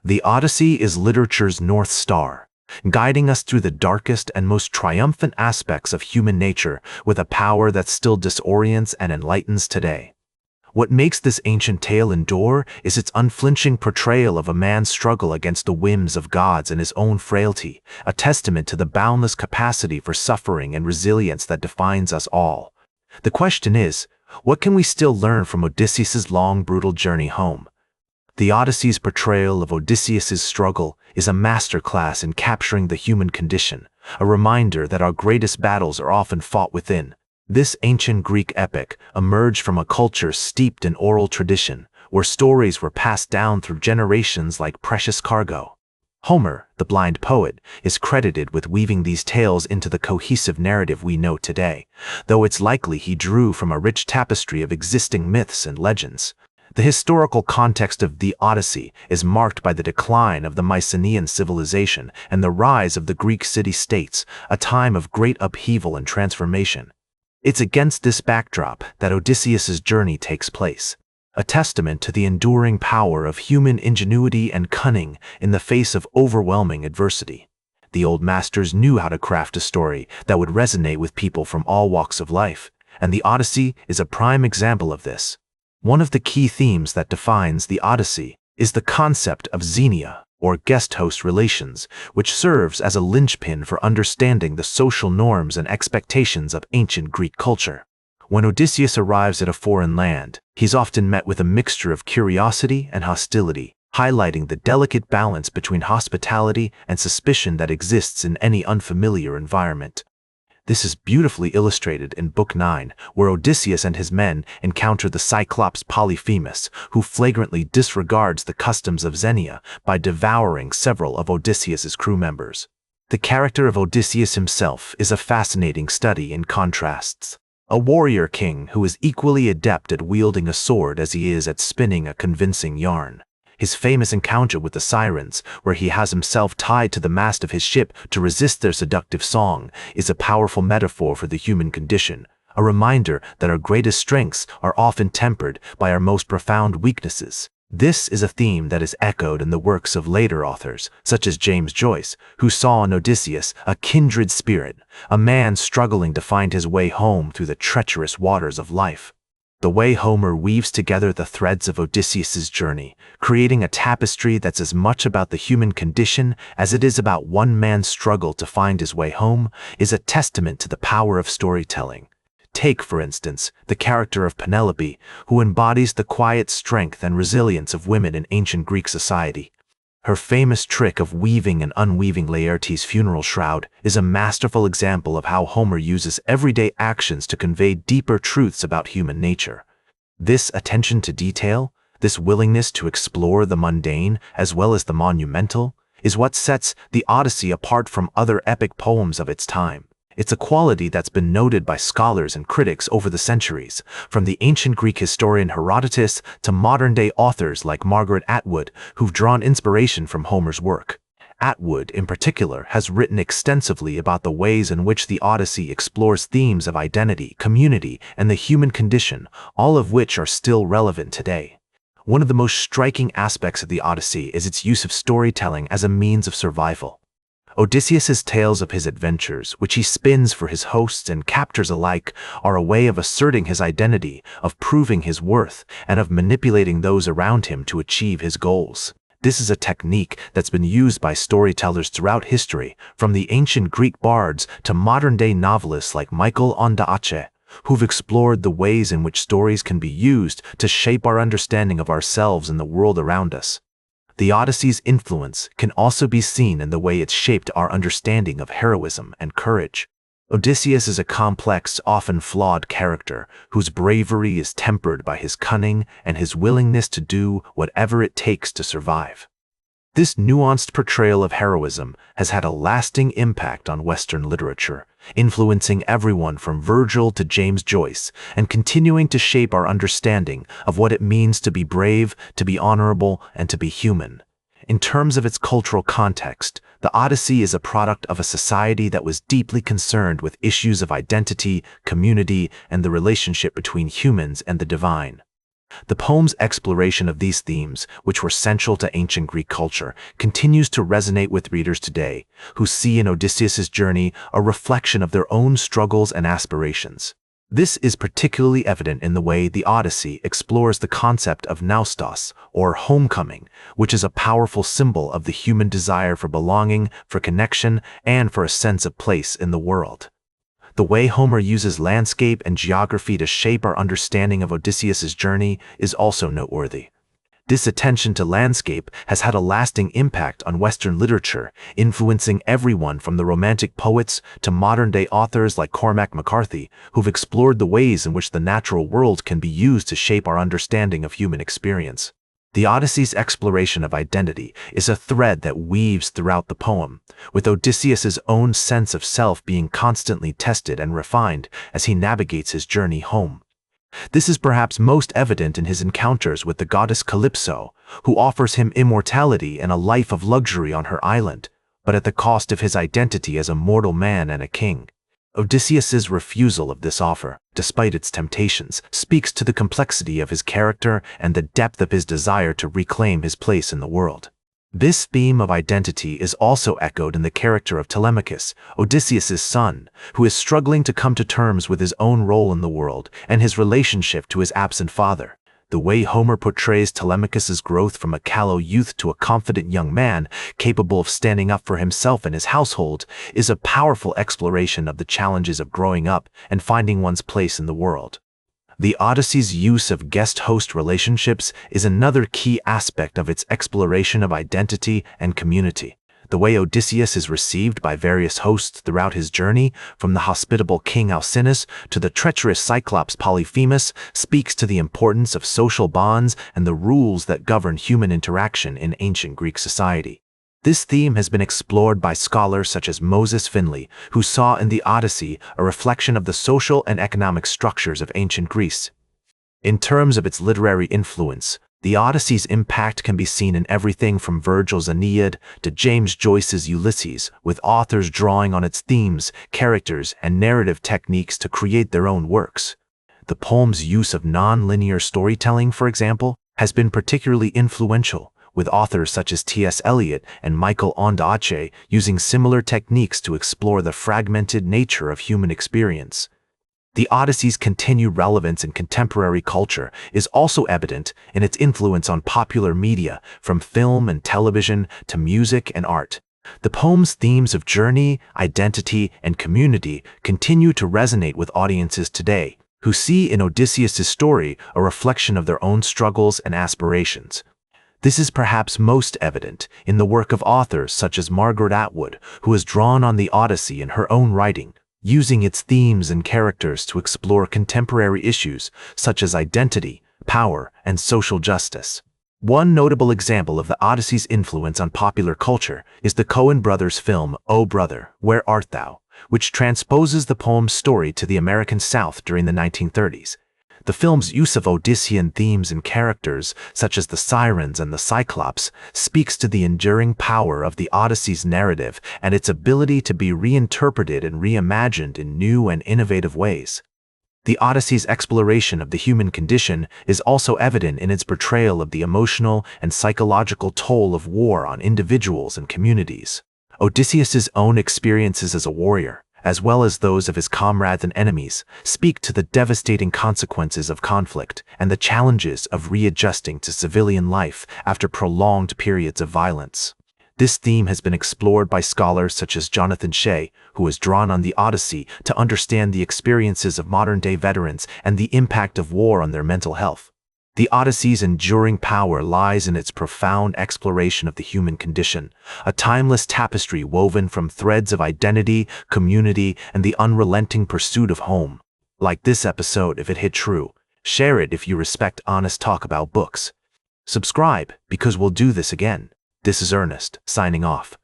The Odyssey is literature's North Star, guiding us through the darkest and most triumphant aspects of human nature with a power that still disorients and enlightens today. What makes this ancient tale endure is its unflinching portrayal of a man's struggle against the whims of gods and his own frailty, a testament to the boundless capacity for suffering and resilience that defines us all. The question is, what can we still learn from Odysseus's long, brutal journey home? The Odyssey's portrayal of Odysseus's struggle is a masterclass in capturing the human condition, a reminder that our greatest battles are often fought within. This ancient Greek epic emerged from a culture steeped in oral tradition, where stories were passed down through generations like precious cargo. Homer, the blind poet, is credited with weaving these tales into the cohesive narrative we know today, though it's likely he drew from a rich tapestry of existing myths and legends. The historical context of the Odyssey is marked by the decline of the Mycenaean civilization and the rise of the Greek city-states, a time of great upheaval and transformation. It's against this backdrop that Odysseus's journey takes place, a testament to the enduring power of human ingenuity and cunning in the face of overwhelming adversity. The old masters knew how to craft a story that would resonate with people from all walks of life, and the Odyssey is a prime example of this. One of the key themes that defines the Odyssey is the concept of xenia, or guest-host relations, which serves as a linchpin for understanding the social norms and expectations of ancient Greek culture. When Odysseus arrives at a foreign land, he's often met with a mixture of curiosity and hostility, highlighting the delicate balance between hospitality and suspicion that exists in any unfamiliar environment. This is beautifully illustrated in Book 9, where Odysseus and his men encounter the Cyclops Polyphemus, who flagrantly disregards the customs of Xenia by devouring several of Odysseus's crew members. The character of Odysseus himself is a fascinating study in contrasts. A warrior king who is equally adept at wielding a sword as he is at spinning a convincing yarn. His famous encounter with the Sirens, where he has himself tied to the mast of his ship to resist their seductive song, is a powerful metaphor for the human condition, a reminder that our greatest strengths are often tempered by our most profound weaknesses. This is a theme that is echoed in the works of later authors, such as James Joyce, who saw in Odysseus a kindred spirit, a man struggling to find his way home through the treacherous waters of life. The way Homer weaves together the threads of Odysseus's journey, creating a tapestry that's as much about the human condition as it is about one man's struggle to find his way home, is a testament to the power of storytelling. Take, for instance, the character of Penelope, who embodies the quiet strength and resilience of women in ancient Greek society. Her famous trick of weaving and unweaving Laertes' funeral shroud is a masterful example of how Homer uses everyday actions to convey deeper truths about human nature. This attention to detail, this willingness to explore the mundane as well as the monumental, is what sets the Odyssey apart from other epic poems of its time. It's a quality that's been noted by scholars and critics over the centuries, from the ancient Greek historian Herodotus to modern-day authors like Margaret Atwood, who've drawn inspiration from Homer's work. Atwood, in particular, has written extensively about the ways in which the Odyssey explores themes of identity, community, and the human condition, all of which are still relevant today. One of the most striking aspects of the Odyssey is its use of storytelling as a means of survival. Odysseus's tales of his adventures, which he spins for his hosts and captors alike, are a way of asserting his identity, of proving his worth, and of manipulating those around him to achieve his goals. This is a technique that's been used by storytellers throughout history, from the ancient Greek bards to modern-day novelists like Michael Ondaatje, who've explored the ways in which stories can be used to shape our understanding of ourselves and the world around us. The Odyssey's influence can also be seen in the way it's shaped our understanding of heroism and courage. Odysseus is a complex, often flawed character whose bravery is tempered by his cunning and his willingness to do whatever it takes to survive. This nuanced portrayal of heroism has had a lasting impact on Western literature, influencing everyone from Virgil to James Joyce, and continuing to shape our understanding of what it means to be brave, to be honorable, and to be human. In terms of its cultural context, the Odyssey is a product of a society that was deeply concerned with issues of identity, community, and the relationship between humans and the divine. The poem's exploration of these themes, which were central to ancient Greek culture, continues to resonate with readers today, who see in Odysseus's journey a reflection of their own struggles and aspirations. This is particularly evident in the way the Odyssey explores the concept of naustos, or homecoming, which is a powerful symbol of the human desire for belonging, for connection, and for a sense of place in the world. The way Homer uses landscape and geography to shape our understanding of Odysseus's journey is also noteworthy. This attention to landscape has had a lasting impact on Western literature, influencing everyone from the Romantic poets to modern-day authors like Cormac McCarthy, who've explored the ways in which the natural world can be used to shape our understanding of human experience. The Odyssey's exploration of identity is a thread that weaves throughout the poem, with Odysseus's own sense of self being constantly tested and refined as he navigates his journey home. This is perhaps most evident in his encounters with the goddess Calypso, who offers him immortality and a life of luxury on her island, but at the cost of his identity as a mortal man and a king. Odysseus's refusal of this offer, despite its temptations, speaks to the complexity of his character and the depth of his desire to reclaim his place in the world. This theme of identity is also echoed in the character of Telemachus, Odysseus's son, who is struggling to come to terms with his own role in the world and his relationship to his absent father. The way Homer portrays Telemachus's growth from a callow youth to a confident young man, capable of standing up for himself and his household, is a powerful exploration of the challenges of growing up and finding one's place in the world. The Odyssey's use of guest-host relationships is another key aspect of its exploration of identity and community. The way Odysseus is received by various hosts throughout his journey, from the hospitable king Alcinous to the treacherous Cyclops Polyphemus, speaks to the importance of social bonds and the rules that govern human interaction in ancient Greek society. This theme has been explored by scholars such as Moses Finley, who saw in the Odyssey a reflection of the social and economic structures of ancient Greece. In terms of its literary influence, the Odyssey's impact can be seen in everything from Virgil's Aeneid to James Joyce's Ulysses, with authors drawing on its themes, characters, and narrative techniques to create their own works. The poem's use of non-linear storytelling, for example, has been particularly influential, with authors such as T.S. Eliot and Michael Ondaatje using similar techniques to explore the fragmented nature of human experience. The Odyssey's continued relevance in contemporary culture is also evident in its influence on popular media, from film and television to music and art. The poem's themes of journey, identity, and community continue to resonate with audiences today, who see in Odysseus's story a reflection of their own struggles and aspirations. This is perhaps most evident in the work of authors such as Margaret Atwood, who has drawn on the Odyssey in her own writing, using its themes and characters to explore contemporary issues such as identity, power, and social justice. One notable example of the Odyssey's influence on popular culture is the Coen brothers' film O Brother, Where Art Thou?, which transposes the poem's story to the American South during the 1930s. The film's use of Odyssean themes and characters, such as the Sirens and the Cyclops, speaks to the enduring power of the Odyssey's narrative and its ability to be reinterpreted and reimagined in new and innovative ways. The Odyssey's exploration of the human condition is also evident in its portrayal of the emotional and psychological toll of war on individuals and communities. Odysseus's own experiences as a warrior, as well as those of his comrades and enemies, speak to the devastating consequences of conflict and the challenges of readjusting to civilian life after prolonged periods of violence. This theme has been explored by scholars such as Jonathan Shea, who has drawn on the Odyssey to understand the experiences of modern-day veterans and the impact of war on their mental health. The Odyssey's enduring power lies in its profound exploration of the human condition, a timeless tapestry woven from threads of identity, community, and the unrelenting pursuit of home. Like this episode if it hit true. Share it if you respect honest talk about books. Subscribe, because we'll do this again. This is Ernest, signing off.